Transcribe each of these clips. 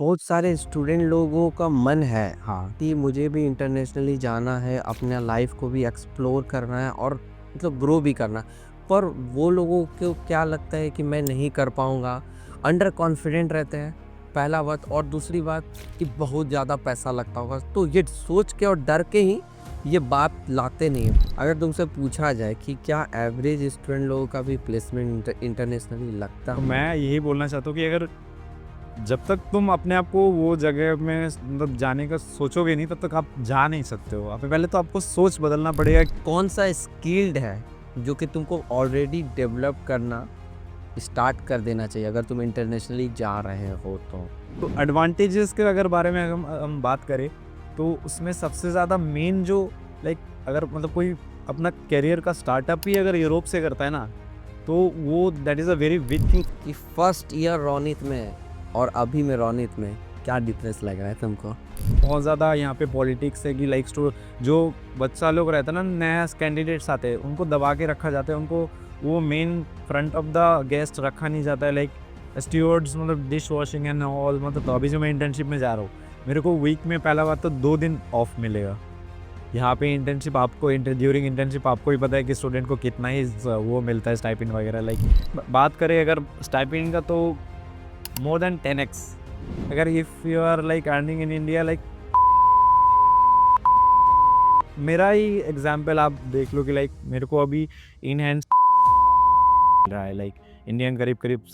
बहुत सारे स्टूडेंट लोगों का मन है हाँ, कि मुझे भी इंटरनेशनली जाना है, अपने लाइफ को भी एक्सप्लोर करना है और मतलब ग्रो भी करना है। पर वो लोगों को क्या लगता है कि मैं नहीं कर पाऊँगा, अंडर कॉन्फिडेंट रहते हैं, पहला बात। और दूसरी बात कि बहुत ज़्यादा पैसा लगता होगा, तो ये सोच के और डर के ही ये बात लाते नहीं हैं। अगर तुमसे पूछा जाए कि क्या एवरेज स्टूडेंट लोगों का भी प्लेसमेंट इंटरनेशनली लगता तो है? मैं यही बोलना चाहता हूँ कि अगर जब तक तुम अपने आप को वो जगह में मतलब जाने का सोचोगे नहीं, तब तक आप जा नहीं सकते हो। आप पहले तो आपको सोच बदलना पड़ेगा। कौन सा स्किल्ड है जो कि तुमको ऑलरेडी डेवलप करना स्टार्ट कर देना चाहिए अगर तुम इंटरनेशनली जा रहे हो तो? तो एडवांटेजेस के अगर बारे में हम बात करें, तो उसमें सबसे ज़्यादा मेन जो लाइक अगर मतलब कोई अपना करियर का स्टार्टअप ही अगर यूरोप से करता है ना, तो वो that is a very big thing. कि फर्स्ट ईयर रोनित में और अभी में रोनित में क्या डिफरेंस लग रहा है तुमको? बहुत ज़्यादा यहाँ पे पॉलिटिक्स है कि लाइक जो बच्चा लोग रहता है ना, नया कैंडिडेट्स आते हैं, उनको दबा के रखा जाता है। उनको वो main front of the guest रखा नहीं जाता है। लाइक स्टीवर्ड्स मतलब डिश वॉशिंग एंड ऑल। मतलब तो अभी जो मैं इंटर्नशिप में जा रहा हूँ, मेरे को वीक में पहला बात तो 2 दिन ऑफ मिलेगा। यहाँ पे इंटर्नशिप आपको ड्यूरिंग इंटर्नशिप आपको ही पता है कि स्टूडेंट को कितना ही वो मिलता है स्टाइपेंड वगैरह। लाइक बात करें अगर स्टाइपेंड का, तो मोर देन 10x। अगर if you are like earning in India, like मेरा ही एग्जाम्पल आप देख लो कि लाइक मेरे को अभी इन हैंड रहा है लाइक इंडियन करीब करीब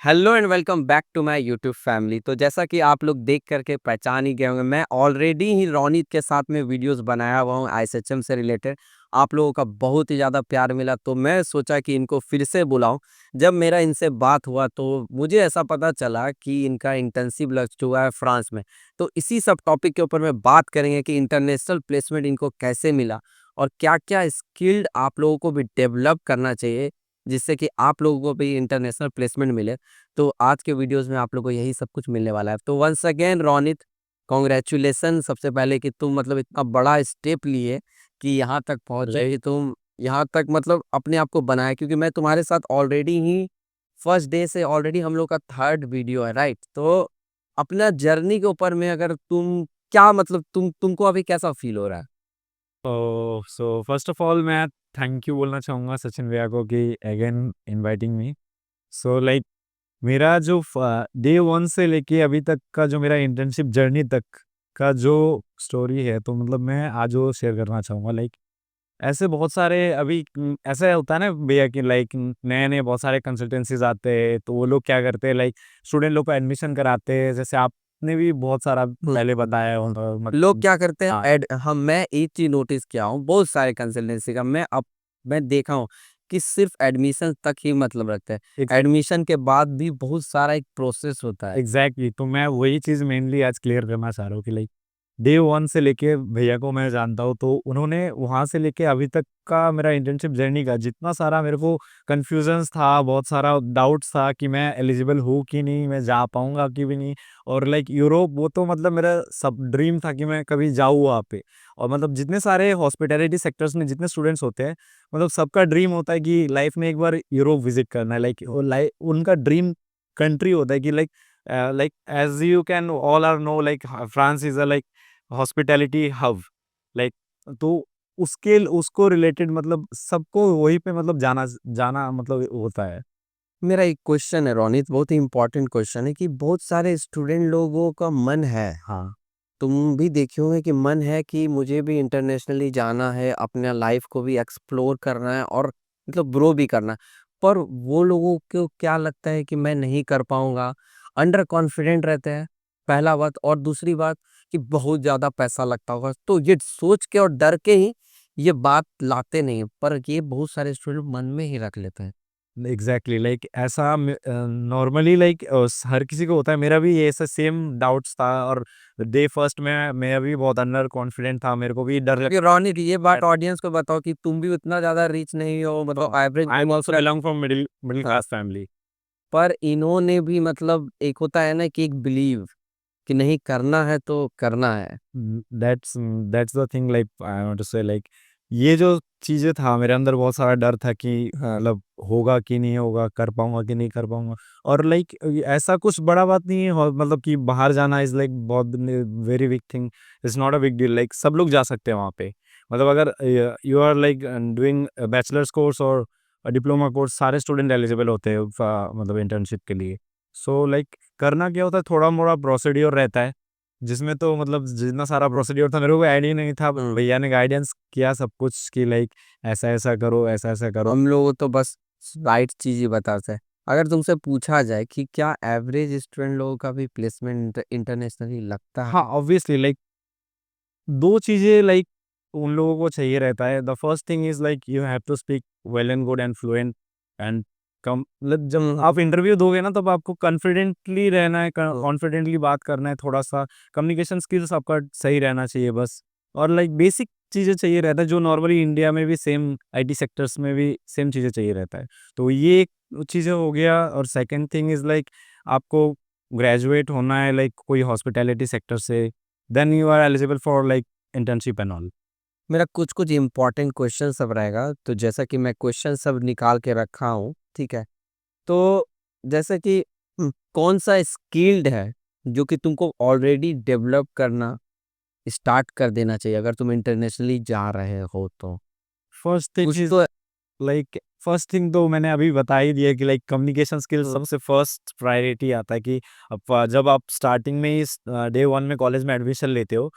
hello and welcome back to my YouTube family. तो जैसा कि आप लोग देख करके पहचान ही गए होंगे, मैं ऑलरेडी ही रोनित के साथ में वीडियोस बनाया हुआ हूँ आईएसएचएम से रिलेटेड। आप लोगों का बहुत ही ज़्यादा प्यार मिला, तो मैं सोचा कि इनको फिर से बुलाऊं। जब मेरा इनसे बात हुआ तो मुझे ऐसा पता चला कि इनका इंटर्नशिप लग चुका है फ्रांस में। तो इसी सब टॉपिक के ऊपर में बात करेंगे कि इंटरनेशनल प्लेसमेंट इनको कैसे मिला और क्या क्या स्किल्ड आप लोगों को भी डेवलप करना चाहिए जिससे कि आप लोगों को भी इंटरनेशनल प्लेसमेंट मिले। तो आज के वीडियोस में आप लोगों को यही सब कुछ मिलने वाला है। तो वंस अगेन रोनित, कॉन्ग्रेचुलेसन सबसे पहले कि तुम मतलब इतना बड़ा स्टेप लिए कि यहाँ तक पहुँचे कि तुम यहाँ तक मतलब अपने आप को बनाए, क्योंकि मैं तुम्हारे साथ ऑलरेडी ही फर्स्ट डे से ऑलरेडी हम लोग का थर्ड वीडियो है, राइट? तो अपना जर्नी के ऊपर में अगर तुम क्या मतलब तुमको अभी कैसा फील हो रहा है? सो फर्स्ट ऑफ ऑल मैं थैंक यू बोलना चाहूँगा सचिन भैया को कि again inviting me. So like मेरा जो डे वन से लेके अभी तक का जो मेरा इंटर्नशिप जर्नी तक का जो स्टोरी है, तो मतलब मैं आज वो शेयर करना चाहूँगा। लाइक ऐसे बहुत सारे अभी ऐसा होता है ना भैया कि लाइक नए-नए बहुत सारे कंसल्टेंसीज़ आते हैं, तो वो लोग क्या करते हैं लाइक स्टूडेंट लोग को एडमिशन कराते हैं। जैसे आपने भी बहुत सारा हम्म। पहले बताया हो लोग मतलब। क्या करते हैं हाँ, मैं एक चीज नोटिस किया हूँ बहुत सारे कंसल्टेंसी का, मैं देखा हूँ कि सिर्फ एडमिशन तक ही मतलब रखते हैं। एक एडमिशन के बाद भी बहुत सारा एक प्रोसेस होता है। एग्ज़ैक्टली, तो मैं वही चीज़ मेनली आज क्लियर करना चाह रहा हूँ कि लाइक डे 1 से लेके भैया को मैं जानता हूँ, तो उन्होंने वहाँ से लेके अभी तक का मेरा इंटर्नशिप जर्नी का जितना सारा मेरे को कन्फ्यूज़न्स था, बहुत सारा डाउट्स था कि मैं एलिजिबल हूँ कि नहीं, मैं जा पाऊँगा कि भी नहीं। और लाइक यूरोप वो तो मतलब मेरा सब ड्रीम था कि मैं कभी जाऊँ वहाँ पे। और मतलब जितने सारे हॉस्पिटैलिटी सेक्टर्स में जितने स्टूडेंट्स होते हैं, मतलब सबका ड्रीम होता है कि लाइफ में एक बार यूरोप विज़िट करना है। लाइक वो उनका ड्रीम कंट्री होता है कि like as you can all are know, like France is a like hospitality hub. Like तो उसके उसको रिलेटेड मतलब सबको वहीं पे मतलब जाना जाना मतलब होता है। मेरा एक क्वेश्चन है रोनित, बहुत ही इंपॉर्टेंट क्वेश्चन है कि बहुत सारे स्टूडेंट लोगों का मन है, हाँ, तुम भी देखे होंगे कि मन है कि मुझे भी इंटरनेशनली जाना है, अपने लाइफ को भी एक्सप्लोर करना है और मतलब ग्रो भी करना है। पर वो लोगों को क्या लगता है कि मैं नहीं कर पाऊंगा, अंडर कॉन्फिडेंट रहते हैं, पहला बात। और दूसरी बात कि बहुत ज़्यादा पैसा लगता होगा, तो ये सोच के और डर के ही ये बात लाते नहीं हैं, पर ये बहुत सारे स्टूडेंट मन में ही रख लेते हैं। एग्ज़ैक्टली लाइक ऐसा नॉर्मली लाइक हर किसी को होता है। मेरा भी ये ऐसा सेम डाउट्स था, और डे फर्स्ट में मैं भी बहुत अंडर कॉन्फिडेंट था। मेरे को भी डर कि रोनित, ये लगता बात ऑडियंस को बताओ कि तुम भी उतना ज़्यादा रिच नहीं हो, मतलब average. I am also belong from middle middle हाँ, क्लास फैमिली। पर इन्होंने भी मतलब एक होता है ना कि एक बिलीव कि नहीं करना है तो करना है। That's that's the thing like I want to say like ये जो चीज़ें था मेरे अंदर बहुत सारा डर था कि हाँ। मतलब होगा कि नहीं होगा, कर पाऊँगा कि नहीं कर पाऊँगा। और लाइक ऐसा कुछ बड़ा बात नहीं है मतलब कि बाहर जाना इज़ लाइक बहुत very big thing, it's not a big deal, like सब लोग जा सकते हैं वहाँ पे। मतलब अगर you are like doing bachelors course और डिप्लोमा कोर्स, सारे स्टूडेंट एलिजिबल होते हैं मतलब इंटर्नशिप के लिए। सो लाइक करना क्या होता है, थोड़ा-मोड़ा प्रोसीड्योर रहता है, जिसमें तो मतलब जितना सारा प्रोसीड्योर था मेरे को आइडिया नहीं था। भैया ने गाइडेंस किया सब कुछ कि लाइक ऐसा-ऐसा करो, ऐसा-ऐसा करो। हम लोग तो बस राइट चीज़ ही बताते हैं। अगर तुमसे पूछा जाए कि क्या एवरेज स्टूडेंट लोगों का भी प्लेसमेंट इंटरनेशनली लगता हाँ, है? ऑब्वियसली लाइक 2 चीज़ें लाइक उन लोगों को चाहिए रहता है। The first thing is like you have to speak well and good and fluent and come मतलब जब हुँ, आप हुँ। इंटरव्यू दोगे ना तब आपको कॉन्फिडेंटली रहना है, हुँ। कॉन्फिडेंटली बात करना है, थोड़ा-सा कम्युनिकेशन स्किल्स आपका सही रहना चाहिए बस। और लाइक बेसिक चीज़ें चाहिए रहता है जो नॉर्मली इंडिया में भी सेम आईटी सेक्टर्स में भी सेम चीज़ें चाहिए रहता है। तो ये एक चीज़ें हो गया। और सेकंड थिंग इज़ लाइक आपको ग्रेजुएट होना है लाइक कोई हॉस्पिटैलिटी सेक्टर से, then you are eligible for like internship and all. मेरा कुछ-कुछ इम्पोर्टेंट क्वेश्चन सब रहेगा, तो जैसा कि मैं क्वेश्चन सब निकाल के रखा हूँ, ठीक है? तो जैसे कि कौन-सा स्किल्ड है, जो कि तुमको ऑलरेडी डेवलप करना स्टार्ट कर देना चाहिए, अगर तुम इंटरनेशनली जा रहे हो तो? फर्स्ट थिंग कुछ इज़ तो लाइक फर्स्ट थिंग तो मैंने अभी बता ही दिया कि लाइक कम्युनिकेशन स्किल्स हुँ। सबसे फर्स्ट प्रायोरिटी आता है कि जब आप स्टार्टिंग में ही डे 1 में कॉलेज में एडमिशन लेते हो,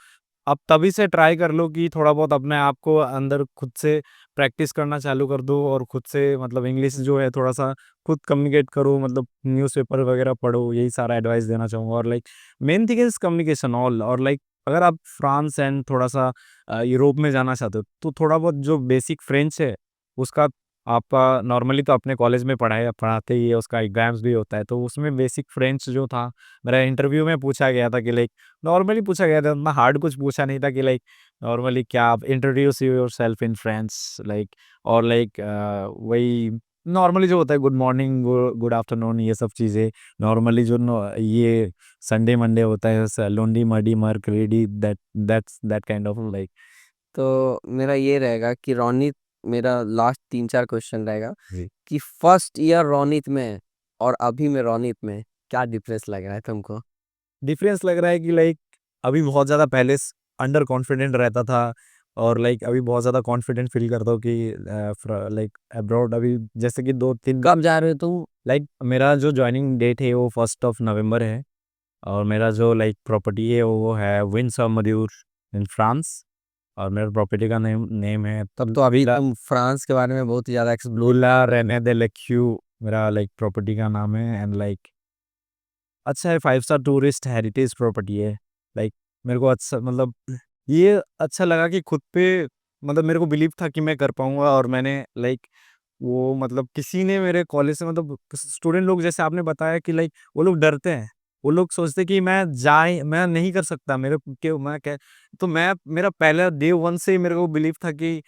आप तभी से ट्राई कर लो कि थोड़ा बहुत अपने आप को अंदर खुद से प्रैक्टिस करना चालू कर दो और खुद से मतलब इंग्लिश जो है थोड़ा-सा खुद कम्युनिकेट करो, मतलब न्यूज़पेपर वगैरह पढ़ो, यही सारा एडवाइस देना चाहूँगा। और like main thing is communication all. और लाइक अगर आप फ्रांस एंड थोड़ा-सा यूरोप में जाना चाहते हो, तो थोड़ा बहुत जो बेसिक फ्रेंच है, उसका आपका नॉर्मली तो अपने कॉलेज में पढ़ाते ही है, उसका एग्ज़ाम्स भी होता है, तो उसमें बेसिक फ्रेंच जो था, मेरा इंटरव्यू में पूछा गया था कि लाइक नॉर्मली पूछा गया था, उतना हार्ड कुछ पूछा नहीं था कि लाइक नॉर्मली क्या आप introduce yourself in French like. और लाइक वही नॉर्मली जो होता है गुड मॉर्निंग, गुड आफ्टरनून, ये सब चीज़ें नॉर्मली जो ये संडे मंडे होता है, लोंडी मडी मर्क रेडी, दैट काइंड ऑफ लाइक। तो मेरा ये रहेगा कि रोनित, मेरा लास्ट 3-4 क्वेश्चन रहेगा जी। कि फर्स्ट ईयर रोनित में और अभी में रोनित में क्या डिफरेंस लग रहा है तुमको? डिफरेंस लग रहा है कि लाइक अभी बहुत ज़्यादा पहले अंडर कॉन्फिडेंट रहता था, और लाइक अभी बहुत ज़्यादा कॉन्फिडेंट फील करता हूँ कि लाइक अब्रॉड अभी जैसे कि 2-3 कब जा रहे हो तुम? लाइक मेरा जो जॉइनिंग डेट है वो 1st ऑफ नवंबर है। और मेरा जो लाइक प्रॉपर्टी है वो है विंड्सर मड्यूर इन फ्रांस। और मेरा प्रॉपर्टी का नेम नेम है तब तो अभी तुम फ्रांस के बारे में बहुत ही ज़्यादा एक्सप्लोर विला रेने दे लेक्यू, मेरा लाइक प्रॉपर्टी का नाम है। एंड लाइक अच्छा है, 5 स्टार टूरिस्ट हेरिटेज प्रॉपर्टी है। लाइक मेरे को अच्छा मतलब ये अच्छा लगा कि खुद पे मतलब मेरे को बिलीव था कि मैं कर पाऊँगा। और मैंने लाइक वो मतलब किसी ने मेरे कॉलेज से मतलब स्टूडेंट लोग जैसे आपने बताया कि लाइक वो लोग डरते हैं। वो लोग सोचते हैं कि मैं नहीं कर सकता, मेरे के मैं क्या। तो मैं मेरा पहला डे 1 से ही मेरे को बिलीव था कि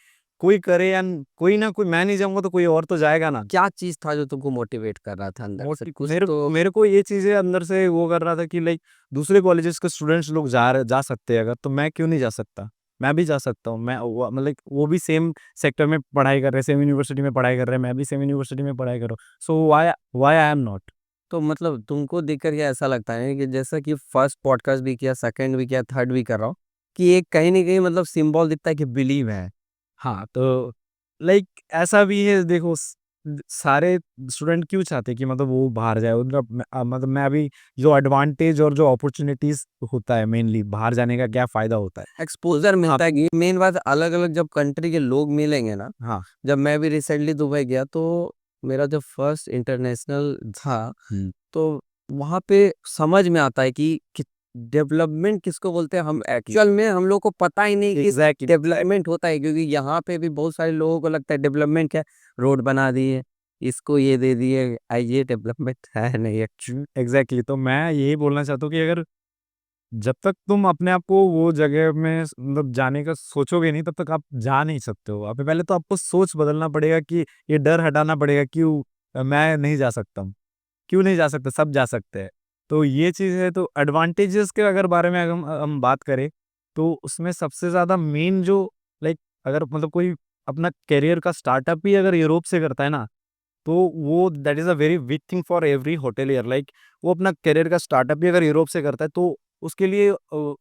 कोई करे या कोई ना कोई, मैं नहीं जाऊँगा तो कोई और तो जाएगा ना। क्या चीज़ था जो तुमको मोटिवेट कर रहा था अंदर से? मोटिव कुछ मेरे तो मेरे को ये चीज़ें अंदर से वो कर रहा था कि लाइक दूसरे कॉलेजेस के स्टूडेंट्स लोग जा सकते हैं अगर, तो मैं क्यों नहीं जा सकता? मैं भी जा सकता हूँ। मैं वो मतलब वो भी सेम सेक्टर में पढ़ाई कर रहे हैं, सेम यूनिवर्सिटी में पढ़ाई कर रहे हैं, मैं भी सेम यूनिवर्सिटी में पढ़ाई कर रहा हूँ। So why why I am not? तो मतलब तुमको देख कर के ऐसा लगता है कि जैसा कि फर्स्ट पॉडकास्ट भी किया, सेकंड भी किया, थर्ड भी कर रहा हूँ, कि एक कहीं न कहीं मतलब सिंबल दिखता है कि बिलीव है। हाँ, तो लाइक ऐसा भी है देखो सारे स्टूडेंट क्यों चाहते हैं कि मतलब वो बाहर जाए, उनका मतलब मैं अभी जो एडवांटेज और जो अपॉर्च्युनिटीज़ होता है मेनली बाहर जाने का क्या फ़ायदा होता है? एक्सपोज़र आप मिलता है कि मेन बात, अलग-अलग जब कंट्री के लोग मिलेंगे ना, हाँ। जब मैं भी रिसेंटली दुबई गया तो मेरा जो फर्स्ट इंटरनेशनल था, हुँ। तो वहाँ पे समझ में आता है कि डेवलपमेंट किसको बोलते हैं। हम एक्चुअल में हम लोग को पता ही नहीं कि एग्ज़ैक्टली। डेवलपमेंट होता है, क्योंकि यहाँ पे भी बहुत सारे लोगों को लगता है डेवलपमेंट क्या है, रोड बना दिए, इसको ये दे दिए, ये डेवलपमेंट है नहीं एक्चुअली। एग्ज़ैक्टली, तो मैं यही बोलना चाहता हूँ कि अगर जब तक तुम अपने आप को वो जगह में मतलब जाने का सोचोगे नहीं, तब तक आप जा नहीं सकते हो। अभी पहले तो आपको सोच बदलना पड़ेगा कि ये डर हटाना पड़ेगा, क्यों मैं नहीं जा सकता हूँ, क्यों नहीं जा सकता, सब जा सकते हैं। तो ये चीज़ है। तो एडवांटेजेस के अगर बारे में अगर हम बात करें, तो उसमें सबसे ज़्यादा मेन जो लाइक अगर मतलब कोई अपना करियर का स्टार्टअप ही अगर यूरोप से करता है ना, तो वो that is a very big thing for every hotelier. Like वो अपना करियर का स्टार्टअप भी अगर यूरोप से करता है, तो उसके लिए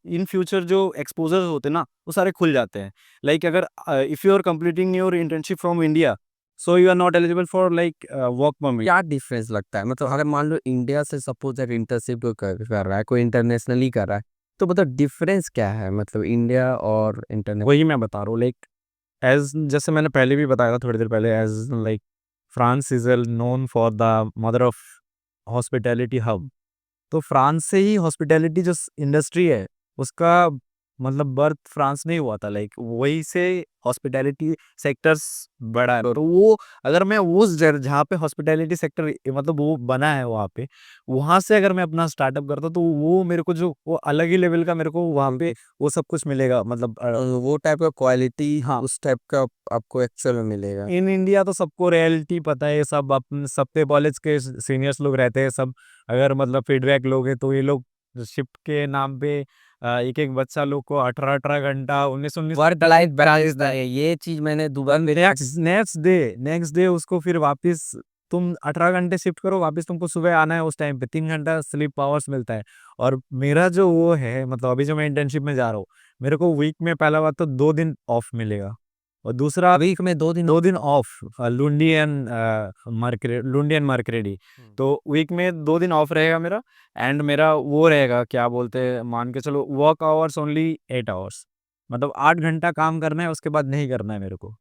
इन फ्यूचर जो एक्सपोज़र होते हैं ना, वो सारे खुल जाते हैं। लाइक अगर if you are completing your internship from India, so you are not eligible for like work permit. क्या डिफरेंस लगता है? मतलब अगर मान लो इंडिया से सपोज़ एक इंटर्नशिप कोई कर रहा है, कोई इंटरनेशनली कर रहा है, तो मतलब डिफरेंस क्या है? मतलब इंडिया और इंटरनेशनल? वही मैं बता रहा हूँ, लाइक एज़ जैसे मैंने पहले भी बताया था थोड़ी देर पहले, as like France is known for the mother of hospitality hub. तो फ्रांस से ही हॉस्पिटैलिटी जो इंडस्ट्री है, उसका मतलब बर्थ फ्रांस में ही हुआ था। लाइक वहीं से हॉस्पिटैलिटी सेक्टर्स बढ़ा है। तो वो अगर मैं उस जहाँ पे हॉस्पिटैलिटी सेक्टर मतलब वो बना है वहाँ पे, वहाँ से अगर मैं अपना स्टार्टअप करता हूँ, तो वो मेरे को जो वो अलग ही लेवल का मेरे को वहाँ पे वो सब कुछ मिलेगा। मतलब वो टाइप का क्वालिटी हाँ, उस टाइप का आपको एक्चुअल में मिलेगा। इन इंडिया तो सबको रियलिटी पता है, सब अपन सबके कॉलेज के सीनियर्स लोग रहते हैं सब। अगर मतलब फीडबैक लोगे तो ये लोग शिफ्ट के नाम पे एक-एक बच्चा लोग को 18-18 घंटा 19-19 वर्क लाइफ बैलेंस ये चीज़ मैंने दुबई में नेक्स्ट डे उसको फिर वापस तुम 18 घंटे शिफ्ट करो, वापस तुमको सुबह आना है, उस टाइम पे 3 घंटा स्लीप आवर्स मिलता है। और मेरा जो वो है मतलब अभी जो मैं इंटर्नशिप में जा रहा हूँ, मेरे को वीक में पहला बात तो 2 दिन ऑफ मिलेगा और दूसरा वीक में 2 दिन 2 दिन ऑफ। लुंडी एंड लुंडी एंड मर्करेडी। हुँ। तो वीक में 2 दिन ऑफ रहेगा मेरा। एंड मेरा वो रहेगा क्या बोलते हैं, मान के चलो वर्क आवर्स ओनली 8 आवर्स। मतलब 8 घंटा काम करना है, उसके बाद नहीं करना है मेरे को।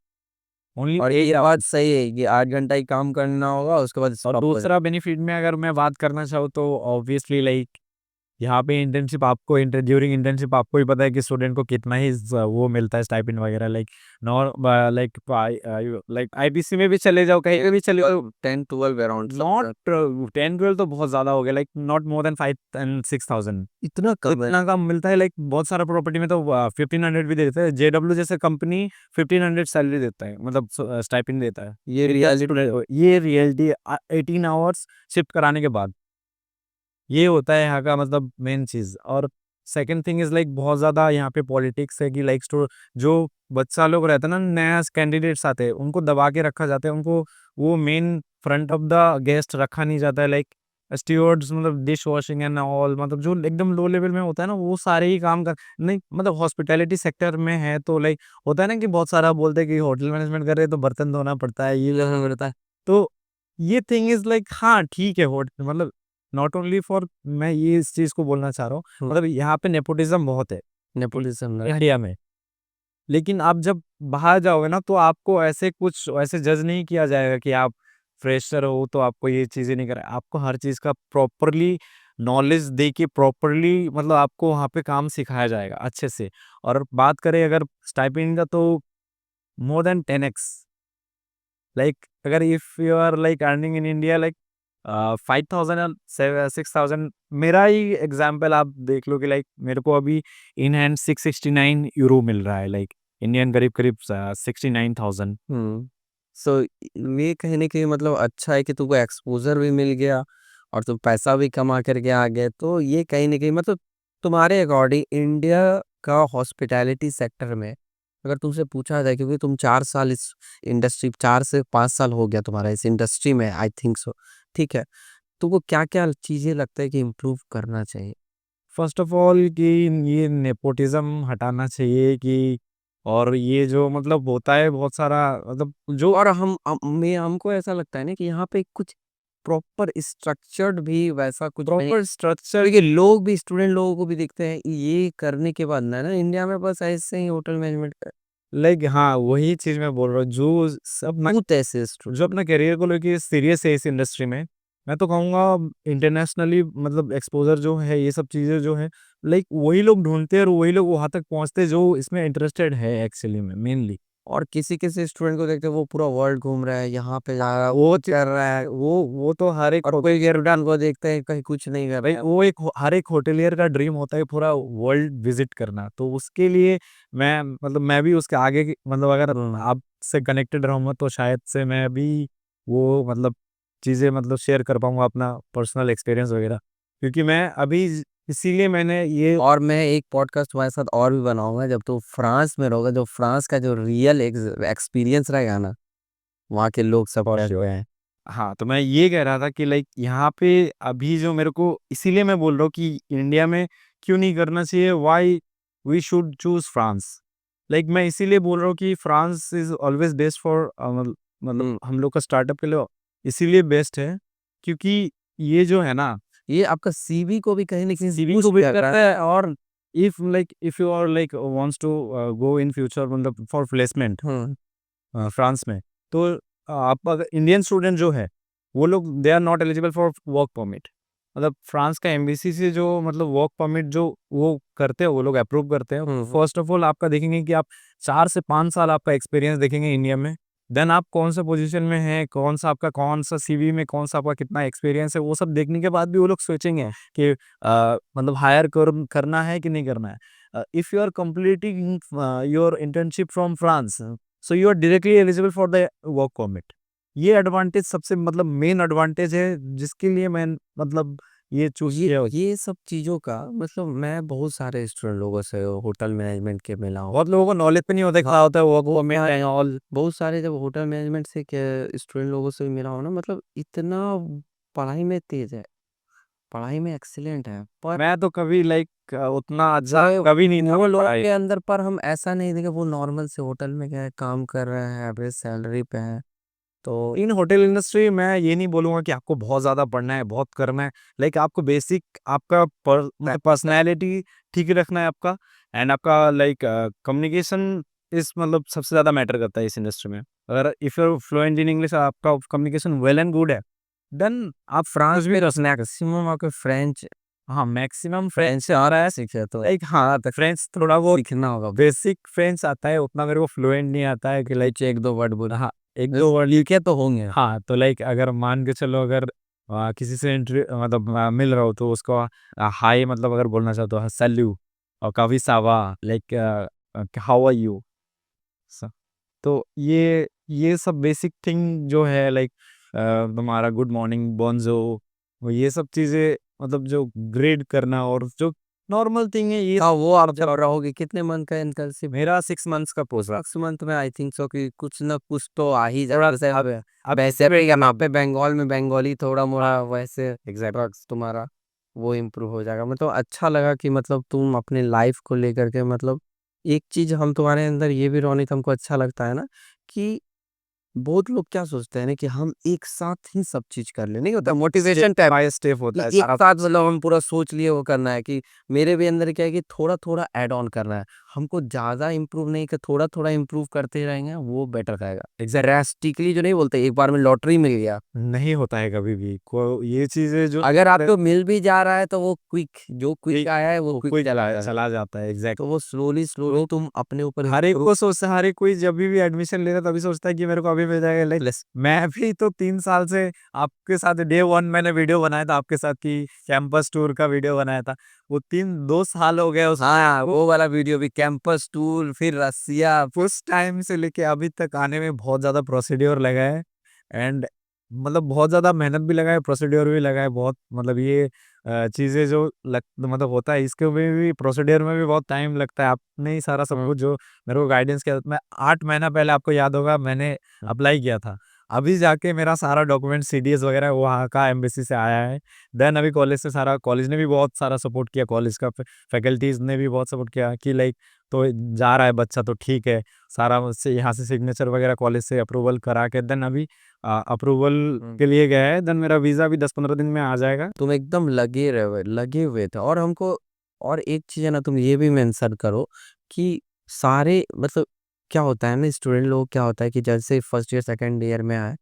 ओनली और 8 ये बात आवर्स। सही है कि 8 घंटा ही काम करना होगा, उसके बाद और स्टॉप हो जाए। दूसरा बेनिफिट में अगर मैं बात करना चाहूँ तो ऑब्वियसली लाइक यहाँ पे इंटर्नशिप आपको ड्यूरिंग इंटर्नशिप आपको ही पता है कि स्टूडेंट को कितना ही वो मिलता है स्टाइपेंड वगैरह। Like nor like like IPC में भी चले जाओ, कहीं पे भी चले जाओ, 10-12 अराउंड नॉट सब 10-12 तो बहुत ज्यादा हो गया। Like not more than 5 and 6,000। इतना तो कम है। इतना कम मिलता है। लाइक बहुत सारा प्रॉपर्टी में तो 1500 भी दे देते हैं। जेडब्ल्यू जैसे कंपनी 1500 सैलरी देता है, मतलब स्टाइपेंड देता है। ये रियलिटी ये रियलिटी 18 आवर्स शिफ्ट कराने के बाद ये होता है यहाँ का मतलब मेन चीज़। और सेकंड थिंग इज़ लाइक बहुत ज़्यादा यहाँ पे पॉलिटिक्स है कि लाइक जो बच्चा लोग रहता है ना, नया कैंडिडेट्स आते हैं, उनको दबा के रखा जाता है। उनको वो main front of the guest रखा नहीं जाता है। लाइक स्टीवर्ड्स मतलब डिश वॉशिंग एंड ऑल, मतलब जो एकदम लो लेवल में होता है ना, वो सारे ही काम कर नहीं। मतलब हॉस्पिटैलिटी सेक्टर में है तो लाइक होता है ना कि बहुत सारा बोलते हैं कि होटल मैनेजमेंट कर रहे हैं तो बर्तन धोना पड़ता है, ये करना पड़ता है। तो ये थिंग इज़ लाइक हाँ, ठीक है होट मतलब नॉट ओनली फॉर मैं ये इस चीज़ को बोलना चाह रहा हूँ, हुँ, मतलब यहाँ पे नेपोटिज़्म बहुत है नेपोटिज़्म ना इंडिया में। लेकिन आप जब बाहर जाओगे ना, तो आपको ऐसे कुछ ऐसे जज नहीं किया जाएगा कि आप फ्रेशर हो तो आपको ये चीज़ें नहीं करना। आपको हर चीज़ का प्रॉपरली नॉलेज दे के प्रॉपरली मतलब आपको वहाँ पे काम सिखाया जाएगा अच्छे से। और बात करें अगर स्टाइपेंड का, तो मोर देन 10x। लाइक अगर if you are like earning in India like 5,000 और 6,000, मेरा ही एग्जांपल आप देख लो कि लाइक मेरे को अभी इन हैंड 669 यूरो मिल रहा है। लाइक इंडियन करीब करीब 69,000। हुँ। सो ये कहीं न कहीं मतलब अच्छा है कि तुमको एक्सपोज़र भी मिल गया और तुम पैसा भी कमा कर के आ गए। तो ये कहीं न कहीं मतलब तुम्हारे अकॉर्डिंग इंडिया का हॉस्पिटैलिटी सेक्टर में अगर तुमसे पूछा जाए क्योंकि तुम 4 साल इस इंडस्ट्री 4 से 5 साल हो गया तुम्हारा इस इंडस्ट्री में आई थिंक सो, ठीक है। तुमको क्या-क्या चीज़ें लगता है कि इम्प्रूव करना चाहिए? फर्स्ट ऑफ ऑल कि ये नेपोटिज्म हटाना चाहिए कि और ये जो मतलब होता है बहुत सारा मतलब जो और हमको ऐसा लगता है ना कि यहाँ पे कुछ प्रॉपर स्ट्रक्चर्ड भी वैसा कुछ नहीं प्रॉपर स्ट्रक्चर। देखिए लोग भी स्टूडेंट लोगों को भी दिखते हैं ये करने के बाद ना इंडिया में बस ऐसे ही होटल मैनेजमेंट का लाइक हाँ, वही चीज़ मैं बोल रहा हूँ। जो सब बहुत ऐसे जो अपना करियर को लेके सीरियस है इस इंडस्ट्री में, मैं तो कहूँगा इंटरनेशनली मतलब एक्सपोज़र जो है, ये सब चीज़ें जो है, लाइक वही लोग ढूँढते हैं और वही लोग वहाँ तक पहुँचते हैं जो इसमें इंटरेस्टेड है एक्चुअली में मेनली। और किसी-किसी स्टूडेंट को देखते हैं वो पूरा वर्ल्ड घूम रहा है, यहाँ पे जा रहा है, वो वो कर रहा है वो तो हर एक और कोई गिरफ्तार को देखते हैं कहीं कुछ नहीं कर भाई रहा है। वो एक हर एक होटेलियर का ड्रीम होता है पूरा वर्ल्ड विज़िट करना। तो उसके लिए मैं मतलब मैं भी उसके आगे की मतलब अगर आपसे कनेक्टेड रहूँगा तो शायद से मैं भी वो मतलब चीज़ें मतलब शेयर कर पाऊँगा अपना पर्सनल एक्सपीरियंस वग़ैरह। क्योंकि मैं अभी इसीलिए मैंने ये और मैं एक पॉडकास्ट तुम्हारे साथ और भी बनाऊंगा जब तुम फ्रांस में रहोगे, जो फ्रांस का जो रियल एक्सपीरियंस रहेगा ना, वहाँ के लोग सब और कैसे हैं। हाँ, तो मैं ये कह रहा था कि लाइक यहाँ पे अभी जो मेरे को इसीलिए मैं बोल रहा हूँ कि इंडिया में क्यों नहीं करना चाहिए, why we should choose France. Like मैं इसीलिए बोल रहा हूँ कि France is always best for मतलब हम्म, हम लोग का स्टार्टअप के लिए इसीलिए बेस्ट है क्योंकि ये जो है ना, ये आपका सीवी को भी कहीं ना कहीं सीवी को बूस्ट भी कर रहा करता है। है, और if you are like wants to go in future मतलब फॉर प्लेसमेंट हम्म फ्रांस में, तो आप अगर इंडियन स्टूडेंट जो है वो लोग they are not eligible for work permit. मतलब फ्रांस का एम्बेसी से जो मतलब वर्क परमिट जो वो करते हैं वो लोग अप्रूव करते हैं। हम्म फर्स्ट ऑफ ऑल आपका देखेंगे कि आप 4 से 5 साल आपका एक्सपीरियंस देखेंगे इंडिया में, देन आप कौन सा पोजीशन में है, कौन सा सीवी में कौन सा आपका कितना एक्सपीरियंस है, वो सब देखने के बाद भी वो लोग सोचेंगे कि मतलब हायर करना है कि नहीं करना है। If you are completing your internship from France, so you are directly eligible for the work permit. ये एडवांटेज सबसे मतलब मेन एडवांटेज है जिसके लिए मैं मतलब ये चूज ये किया। ये सब चीजों का मतलब मैं बहुत सारे स्टूडेंट लोगों से होटल मैनेजमेंट के मिला हूँ। बहुत लोगों को नॉलेज पे नहीं होता क्या होता है वर्क परमिट मैं एंड ऑल। बहुत सारे जब होटल मैनेजमेंट से के स्टूडेंट लोगों से भी मिला हूँ ना, मतलब इतना पढ़ाई में तेज है, पढ़ाई में एक्सीलेंट है, पर मैं तो कभी लाइक उतना अच्छा वो कभी नहीं था वो लोग पढ़ाई। के अंदर पर हम ऐसा नहीं देखे वो नॉर्मल से होटल में गए काम कर रहे हैं, एवरेज सैलरी पे हैं। तो इन होटल इंडस्ट्री मैं ये नहीं बोलूंगा कि आपको बहुत ज्यादा पढ़ना है, बहुत करना है। लाइक आपको बेसिक आपका पर्सनैलिटी ठीक रखना है आपका, एंड आपका लाइक कम्युनिकेशन इस मतलब सबसे ज्यादा मैटर करता है इस इंडस्ट्री में। अगर if you fluent in English, आपका कम्युनिकेशन वेल एंड गुड है, देन आप फ्रांस कुछ भी में कर सकते हैं। मैक्सिमम आपके फ्रेंच हाँ, मैक्सिमम फ्रेंच फ्रेंच आ रहा है सीखे तो लाइक हाँ, फ्रेंच थोड़ा बहुत सीखना होगा। बेसिक फ्रेंच आता है, उतना मेरे को फ्लुएंट नहीं आता है कि लाइक कुछ एक दो वर्ड बोल, हाँ, 1-2 वर्ड। लिखे तो होंगे। हाँ, तो लाइक अगर मान के चलो, अगर किसी से मतलब मिल रहा हो तो उसको हाय मतलब अगर बोलना चाहते हो सैल्यू, और कभी सावा लाइक हाउ आर यू। तो ये सब बेसिक थिंग जो है लाइक तुम्हारा गुड मॉर्निंग बोंजो, ये सब चीजें मतलब जो ग्रेड करना और जो नॉर्मल थिंग है ये हाँ, वो आप सब। जब रहोगे कितने मंथ का इंटर्नशिप? मेरा 6 मंथ्स का कोर्स रहा। 6 मंथ में आई थिंक सो कि कुछ ना कुछ तो आ ही थोड़ा जाए, जैसे अब वैसे भी यहाँ पे बंगाल में बंगाली थोड़ा मोड़ा वैसे एग्जैक्ट तुम्हारा वो इम्प्रूव हो जाएगा। मतलब अच्छा लगा कि मतलब तुम अपने लाइफ को लेकर के मतलब एक चीज हम तुम्हारे अंदर ये भी रोनित हमको अच्छा लगता है ना कि बहुत लोग क्या सोचते हैं ना कि हम एक साथ ही सब चीज कर ले, नहीं होता मोटिवेशन टाइप बाय स्टेप कि होता है एक सारा। साथ मतलब हम पूरा सोच लिए वो करना है कि मेरे भी अंदर क्या है कि थोड़ा थोड़ा ऐड ऑन करना है, हमको ज्यादा इम्प्रूव नहीं कर थोड़ा थोड़ा इम्प्रूव करते रहेंगे वो बेटर रहेगा। ड्रास्टिकली जो नहीं बोलते एक बार में लॉटरी मिल गया, नहीं होता है कभी भी को ये चीजें जो अगर आपको मिल भी जा रहा है तो वो क्विक जो क्विक एक आया है वो क्विक कोई चला जाएगा। चला जाता है एग्जैक्ट। तो वो स्लोली स्लोली तो तुम अपने ऊपर हर एक को सोचता है, हर एक कोई जब भी एडमिशन ले रहा है तभी सोचता है कि मेरे को अभी मिल जाएगा। लाइक प्लस मैं भी तो 3 साल से आपके साथ डे वन मैंने वीडियो बनाया था आपके साथ की कैंपस टूर का वीडियो बनाया था। वो 2 साल हो गया हाँ, उसको। वो वाला वीडियो भी कैंपस टूर फिर रसिया। उस टाइम से लेके अभी तक आने में बहुत ज़्यादा प्रोसीड्योर लगा है, एंड मतलब बहुत ज़्यादा मेहनत भी लगा है, प्रोसीड्योर भी लगा है बहुत। मतलब ये चीज़ें जो लग मतलब होता है इसके में भी प्रोसीड्योर में भी बहुत टाइम लगता है। आपने ही सारा सब कुछ जो मेरे को गाइडेंस किया, मैं 8 महीना पहले आपको याद होगा मैंने अप्लाई किया था। अभी जाके मेरा सारा डॉक्यूमेंट सीडीएस वगैरह वहाँ का एम्बेसी से आया है। देन अभी कॉलेज से सारा, कॉलेज ने भी बहुत सारा सपोर्ट किया, कॉलेज का फैकल्टीज ने भी बहुत सपोर्ट किया कि लाइक तो जा रहा है बच्चा तो ठीक है। सारा मुझसे यहाँ से सिग्नेचर वगैरह कॉलेज से अप्रूवल करा के देन अभी अप्रूवल के लिए गया है। देन मेरा वीज़ा भी 10-15 दिन में आ जाएगा। तुम एकदम लगे हुए थे। और हमको और एक चीज है ना, तुम ये भी मेंशन करो कि सारे मतलब क्या होता है ना, स्टूडेंट लोग क्या होता है कि जैसे फर्स्ट ईयर सेकंड ईयर में आए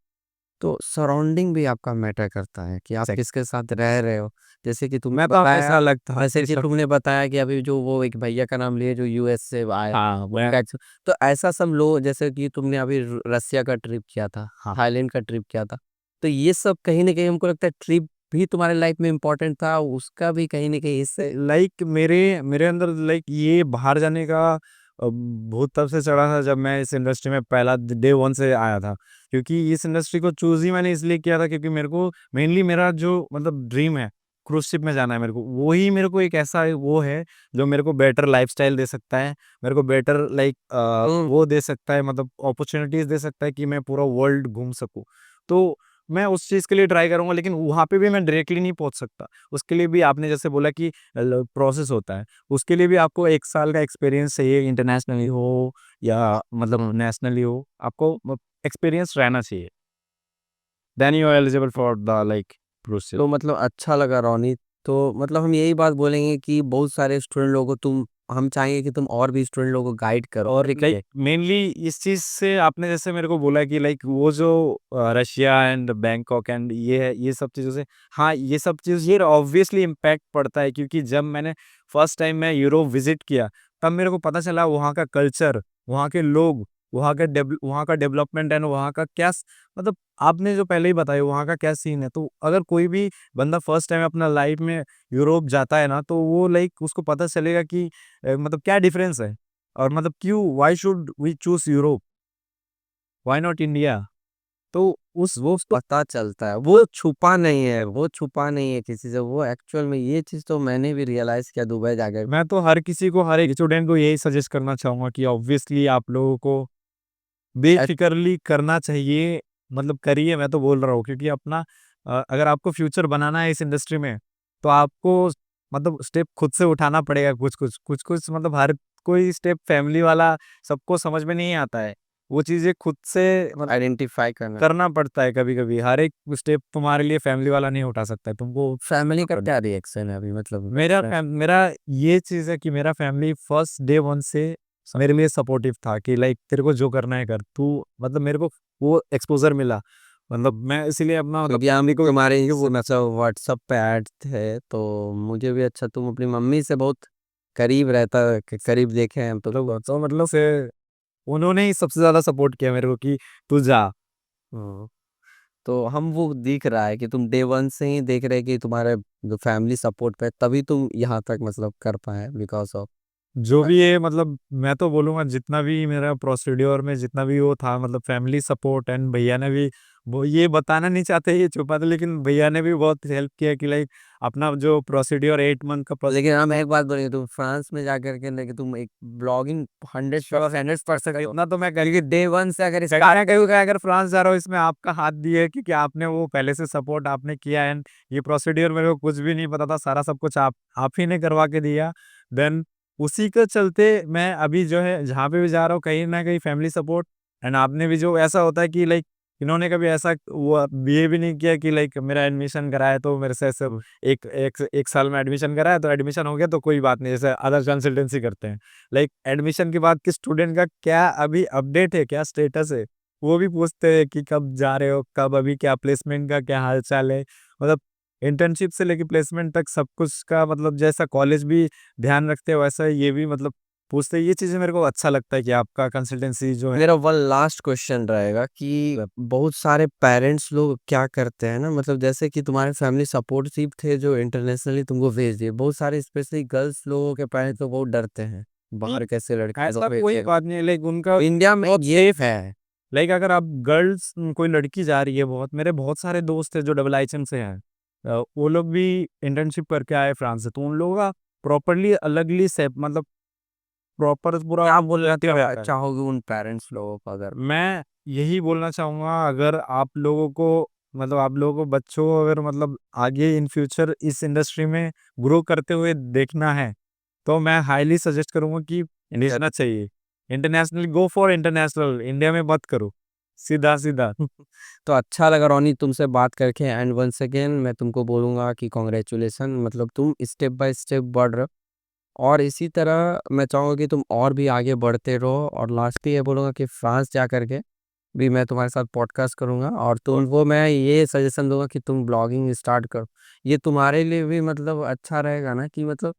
तो सराउंडिंग भी आपका मैटर करता है कि आप किसके साथ रह रहे हो। जैसे कि तुमने मैं तो बताया, ऐसा लगता है जैसे कि तुमने बताया कि अभी जो वो एक भैया का नाम लिए जो यूएस से आए, हाँ मैं तो ऐसा सब लोग जैसे कि तुमने अभी रसिया का ट्रिप किया था, हाँ थाईलैंड का ट्रिप किया था, तो ये सब कहीं ना कहीं हमको लगता है ट्रिप भी तुम्हारे लाइफ में इम्पोर्टेंट था, उसका भी कहीं ना कहीं इससे लाइक मेरे मेरे अंदर लाइक ये बाहर जाने का भूत तब से चढ़ा था जब मैं इस इंडस्ट्री में पहला डे वन से आया था। क्योंकि इस इंडस्ट्री को चूज ही मैंने इसलिए किया था क्योंकि मेरे को मेनली मेरा जो मतलब ड्रीम है क्रूज़ शिप में जाना है मेरे को। वो ही मेरे को एक ऐसा वो है जो मेरे को बेटर लाइफ़स्टाइल दे सकता है, मेरे को बेटर लाइक हुँ। वो दे सकता है, मतलब अपॉर्च्युनिटीज़ दे सकता है कि मैं पूरा वर्ल्ड घूम सकूँ। तो मैं उस चीज़ के लिए ट्राई करूँगा, लेकिन वहाँ पे भी मैं डायरेक्टली नहीं पहुँच सकता। उसके लिए भी आपने जैसे बोला कि ल प्रोसेस होता है। उसके लिए भी आपको 1 साल का एक्सपीरियंस चाहिए, इंटरनेशनली हो या मतलब नेशनली हो, आपको एक्सपीरियंस रहना चाहिए। Then you are eligible for the like cruise ship. तो मतलब अच्छा लगा रोनी। तो मतलब हम यही बात बोलेंगे कि बहुत सारे स्टूडेंट लोगों को तुम हम चाहेंगे कि तुम और भी स्टूडेंट लोगों को गाइड करो। और ठीक लाइक है? मेनली इस चीज़ से आपने जैसे मेरे को बोला कि लाइक वो जो रशिया एंड बैंकॉक एंड ये है, ये सब चीज़ों से, हाँ, ये सब चीज़ ये ऑब्वियसली इम्पैक्ट पड़ता है, क्योंकि जब मैंने फर्स्ट टाइम मैं यूरोप विज़िट किया, तब मेरे को पता चला वहाँ का कल्चर, वहाँ के लोग, वहाँ का डेवलपमेंट एंड वहाँ का क्या मतलब आपने जो पहले ही बताया वहाँ का क्या सीन है। तो अगर कोई भी बंदा फर्स्ट टाइम अपना लाइफ में यूरोप जाता है ना, तो वो लाइक उसको पता चलेगा कि मतलब क्या डिफरेंस है। और मतलब क्यों why should we choose Europe? Why not India? तो उस वो तो पता चलता है, वो छुपा नहीं है, वो छुपा नहीं है किसी से, वो एक्चुअल में ये चीज़ तो मैंने भी रियलाइज़ किया दुबई जाकर। मैं तो हर किसी को, हर एक स्टूडेंट को यही सजेस्ट करना चाहूँगा कि ऑब्वियसली आप लोगों को एट बेफ़िक्रली करना चाहिए, मतलब करिए, मैं तो बोल रहा हूँ, क्योंकि अपना अगर आपको फ्यूचर बनाना है इस इंडस्ट्री में, तो आपको मतलब स्टेप खुद से उठाना पड़ेगा कुछ-कुछ, कुछ-कुछ मतलब हर कोई स्टेप फैमिली वाला सबको समझ में नहीं आता है। वो चीज़ें खुद से मतलब आइडेंटिफ़ाई करना। करना पड़ता है कभी-कभी, हर एक स्टेप तुम्हारे लिए फैमिली वाला नहीं उठा सकता है, तुमको फैमिली का क्या रिएक्शन है अभी मतलब? मेरा ये चीज़ है कि मेरा फैमिली फर्स्ट डे 1 से मेरे लिए सपोर्टिव था कि लाइक तेरे को जो करना है कर। तू मतलब मेरे को वो एक्सपोज़र मिला। मतलब मैं इसीलिए अपना मतलब क्योंकि हम फैमिली को तुम्हारे ही वो मतलब व्हाट्सएप पे ऐड थे, तो मुझे भी अच्छा तुम अपनी मम्मी से बहुत करीब रहता करीब देखे हैं हम तो मतलब से उन्होंने ही सबसे ज़्यादा सपोर्ट किया मेरे को कि तू जा। हाँ, तो हम वो दिख रहा है कि तुम डे 1 से ही देख रहे हैं कि तुम्हारे जो फैमिली सपोर्ट पे तभी तुम यहाँ तक मतलब कर पाए बिकॉज़ ऑफ जो भी है मतलब मैं तो बोलूँगा जितना भी मेरा प्रोसीड्योर में जितना भी वो था, मतलब फैमिली सपोर्ट एंड भैया ने भी, वो ये बताना नहीं चाहते, ये छुपा था, लेकिन भैया ने भी बहुत हेल्प किया कि लाइक अपना जो प्रोसीड्योर 8 मंथ का लेकिन हम एक बात बोलेंगे तुम फ्रांस में जाकर के लेकिन तुम एक ब्लॉगिंग 100% इतना तो मैं कर क्योंकि डे 1 से अगर कहना स्टार्ट कहीं का अगर फ्रांस जा रहा हूँ इसमें आपका हाथ दिया है, क्योंकि आपने वो पहले से सपोर्ट आपने किया एंड ये प्रोसीड्योर मेरे को कुछ भी नहीं पता था, सारा सब कुछ आप ही ने करवा के दिया। देन उसी के चलते मैं अभी जो है जहाँ पे भी जा रहा हूँ कहीं न कहीं फैमिली सपोर्ट एंड आपने भी जो ऐसा होता है कि लाइक इन्होंने कभी ऐसा वो बिहेव भी नहीं किया कि लाइक मेरा एडमिशन कराया तो मेरे से सब एक एक 1 साल में एडमिशन कराया तो एडमिशन हो गया तो कोई बात नहीं, जैसे अदर कंसल्टेंसी करते हैं। लाइक एडमिशन के बाद किस स्टूडेंट का क्या अभी अपडेट है, क्या स्टेटस है, वो भी पूछते हैं कि कब जा रहे हो, कब अभी क्या प्लेसमेंट का क्या हाल-चाल है। मतलब इंटर्नशिप से लेके प्लेसमेंट तक सब कुछ का मतलब जैसा कॉलेज भी ध्यान रखते हैं, वैसा ये भी मतलब पूछते हैं। ये चीज़ें मेरे को अच्छा लगता है कि आपका कंसल्टेंसी जो है। मेरा वन लास्ट क्वेश्चन रहेगा कि बहुत सारे पेरेंट्स लोग क्या करते हैं ना मतलब जैसे कि तुम्हारे फैमिली सपोर्टिव थे जो इंटरनेशनली तुमको भेज दिए बहुत सारे स्पेशली गर्ल्स लोगों के पेरेंट्स तो बहुत डरते हैं हुँ, बाहर कैसे लड़के को ऐसा कोई भेजेगा बात नहीं है, लाइक उनका इंडिया में बहुत ये सेफ है। लाइक अगर आप गर्ल्स कोई लड़की जा रही है, बहुत मेरे बहुत सारे दोस्त हैं जो डबल आइचम से हैं। वो लोग भी इंटर्नशिप करके आए फ्रांस से, तो उन लोगों का प्रॉपर्ली अलगली सेप मतलब प्रॉपर पूरा क्या बोलना किया होता है। चाहोगे उन पेरेंट्स लोगों को अगर मैं यही बोलना चाहूँगा, अगर आप लोगों को मतलब आप लोगों को बच्चों को अगर मतलब आगे इन फ्यूचर इस इंडस्ट्री में ग्रो करते हुए देखना है, तो मैं हाईली सजेस्ट करूँगा कि भेजना चाहिए। International go for international, India में मत करो। सीधा-सीधा। तो अच्छा लगा रोनी तुमसे बात करके एंड वंस अगेन मैं तुमको बोलूंगा कि कॉन्ग्रेचुलेसन मतलब तुम स्टेप बाय स्टेप बढ़ रहे हो और इसी तरह मैं चाहूँगा कि तुम और भी आगे बढ़ते रहो और लास्ट ये बोलूँगा कि फ्रांस जा करके भी मैं तुम्हारे साथ पॉडकास्ट करूँगा और तुमको मैं ये सजेशन दूंगा कि तुम ब्लॉगिंग स्टार्ट करो ये तुम्हारे लिए भी मतलब अच्छा रहेगा ना कि मतलब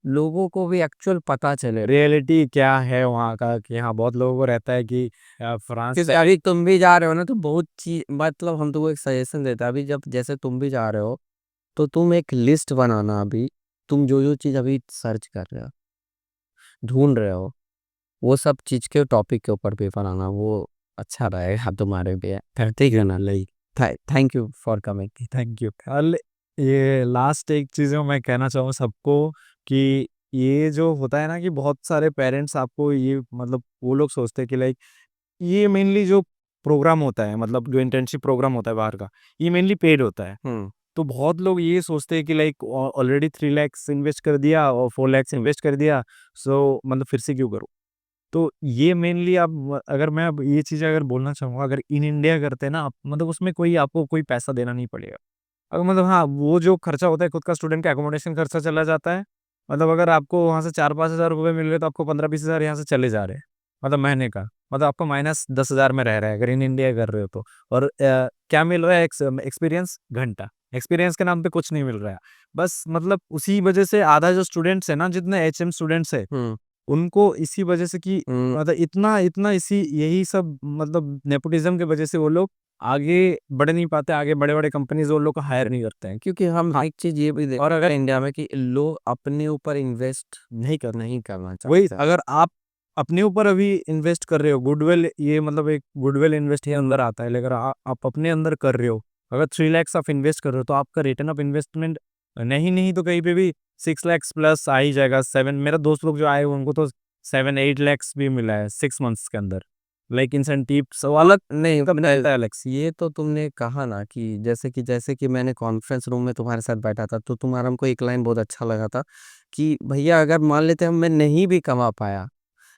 लोगों को भी एक्चुअल पता चले रियलिटी क्या है वहाँ का, कि हाँ, बहुत लोगों को रहता है कि फ्रांस क्योंकि अभी तुम भी जा रहे हो ना तो बहुत चीज मतलब हम तुमको एक सजेशन देते हैं अभी जब जैसे तुम भी जा रहे हो तो तुम एक लिस्ट बनाना अभी तुम जो जो चीज अभी सर्च कर रहे हो ढूंढ रहे हो वो सब चीज के टॉपिक के ऊपर पेपर आना वो अच्छा रहेगा तुम्हारे लिए ठीक है ना like thank you for coming thank you. ये लास्ट एक चीज़ मैं कहना चाहूँ सबको कि ये जो होता है ना कि बहुत सारे पेरेंट्स आपको ये मतलब वो लोग सोचते हैं कि लाइक ये मेनली जो प्रोग्राम होता है मतलब जो इंटर्नशिप प्रोग्राम होता है बाहर का, ये मेनली पेड होता है। हुँ, तो बहुत लोग ये सोचते हैं कि लाइक ऑलरेडी 3 लैक्स इन्वेस्ट कर दिया और 4 लैक्स इन्वेस्ट कर दिया, सो मतलब फिर से क्यों करूँ? तो ये मेनली आप अगर मैं अब ये चीज़ें अगर बोलना चाहूँगा, अगर इन इंडिया करते हैं ना आप, मतलब उसमें कोई आपको कोई पैसा देना नहीं पड़ेगा। मतलब हाँ, वो जो खर्चा होता है खुद का स्टूडेंट का एकोमोडेशन खर्चा चला जाता है। मतलब अगर आपको वहाँ से 4-5 हज़ार रुपए मिल रहे हैं तो आपको 15-20 हज़ार यहाँ से चले जा रहे हैं, मतलब महीने का। मतलब आपको माइनस 10,000 में रह रहा है अगर इन इंडिया कर रहे हो तो। और क्या मिल रहा है एक्सपीरियंस घंटा। एक्सपीरियंस के नाम पे कुछ नहीं मिल रहा है। बस मतलब उसी वजह से आधा जो स्टूडेंट्स है ना, जितने एचएम स्टूडेंट्स है, हुँ, उनको इसी वजह से कि हुँ। मतलब इतना इतना इसी यही सब मतलब नेपोटिज़्म की वजह से वो लोग आगे बढ़ नहीं पाते, आगे बड़े-बड़े कंपनीज़ वो लोग को हायर नहीं करते हैं। क्योंकि हम हाँ, एक चीज़ ये भी देख और अगर इंडिया में कि लोग अपने ऊपर इन्वेस्ट नहीं करना वही चाहते। अगर आप अपने ऊपर अभी इन्वेस्ट कर रहे हो, गुडविल ये मतलब एक गुडविल इन्वेस्ट ये अंदर आता है, लेकिन आप अपने अंदर कर रहे हो, अगर 3 लैक्स आप इन्वेस्ट कर रहे हो, तो आपका रिटर्न ऑफ इन्वेस्टमेंट नहीं तो कहीं पे भी 6 लैक्स प्लस आ ही जाएगा। 7 मेरा दोस्त लोग जो आए हुए उनको तो 7-8 लैक्स भी मिला है 6 मंथ्स के अंदर। लाइक इंसेंटिव्स वो अलग नहीं, सब मिलता है अलग से। ये तो तुमने कहा ना कि जैसे कि मैंने कॉन्फ्रेंस रूम में तुम्हारे साथ बैठा था, तो तुम्हारा हमको एक लाइन बहुत अच्छा लगा था कि भैया अगर मान लेते हम मैं नहीं भी कमा पाया,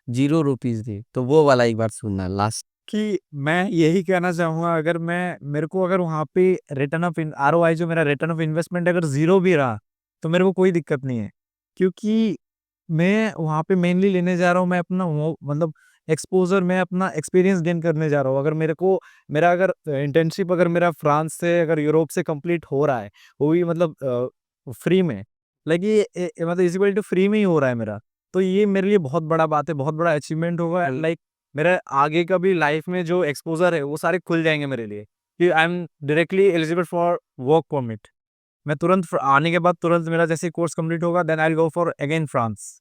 ज़ीरो रुपीज़ भी, तो वो वाला एक बार सुनना लास्ट। कि मैं यही कहना चाहूँगा अगर मैं मेरे को अगर वहाँ पे रिटर्न ऑफ इन आरओआई जो मेरा रिटर्न ऑफ इन्वेस्टमेंट अगर ज़ीरो भी रहा, तो मेरे को कोई दिक्कत नहीं है। क्योंकि मैं वहाँ पे मेनली लेने जा रहा हूँ मैं अपना वो मतलब एक्सपोज़र मैं अपना एक्सपीरियंस गेन करने जा रहा हूँ। अगर मेरे को मेरा अगर इंटर्नशिप अगर मेरा फ्रांस से अगर यूरोप से कंप्लीट हो रहा है, वो भी मतलब फ्री में, लाइक ये मतलब इज़ इक्वल टू फ्री में ही हो रहा है मेरा। तो ये मेरे लिए बहुत बड़ा बात है, बहुत बड़ा अचीवमेंट होगा लाइक मेरा आगे का भी लाइफ में जो एक्सपोज़र है, वो सारे खुल जाएँगे मेरे लिए कि I am directly eligible for work permit. मैं तुरंत आने के बाद तुरंत मेरा जैसे ही कोर्स कंप्लीट होगा then I will go for again France.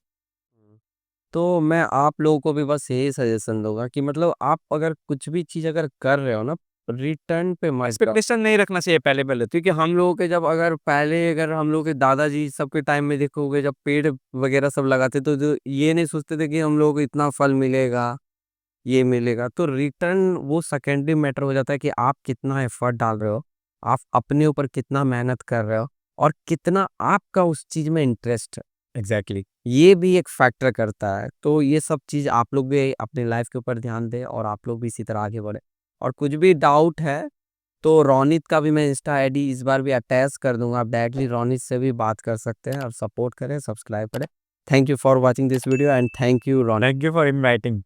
तो मैं आप लोगों को भी बस यही सजेशन दूँगा कि मतलब आप अगर कुछ भी चीज़ अगर कर रहे हो ना, रिटर्न पे मत जाओ। एक्सपेक्टेशन नहीं रखना चाहिए पहले-पहले। क्योंकि हम लोगों के जब अगर पहले अगर हम लोग के दादाजी सबके टाइम में देखोगे जब पेड़ वगैरह सब लगाते तो जो ये नहीं सोचते थे कि हम लोगों को इतना फल मिलेगा, ये मिलेगा। तो रिटर्न वो सेकेंडरी मैटर हो जाता है कि आप कितना एफर्ट डाल रहे हो, आप अपने ऊपर कितना मेहनत कर रहे हो और कितना आपका उस चीज़ में इंटरेस्ट है। एग्ज़ैक्टली। ये भी एक फैक्टर करता है। तो ये सब चीज़ आप लोग भी अपनी लाइफ़ के ऊपर ध्यान दें और आप लोग भी इसी तरह आगे बढ़ें। और कुछ भी डाउट है तो रोनित का भी मैं इंस्टा आईडी इस बार भी अटैच कर दूँगा। आप डायरेक्टली रोनित से भी बात कर सकते हैं और सपोर्ट करें, सब्सक्राइब करें। Thank you for watching this video and thank you Ronit. Thank you for inviting.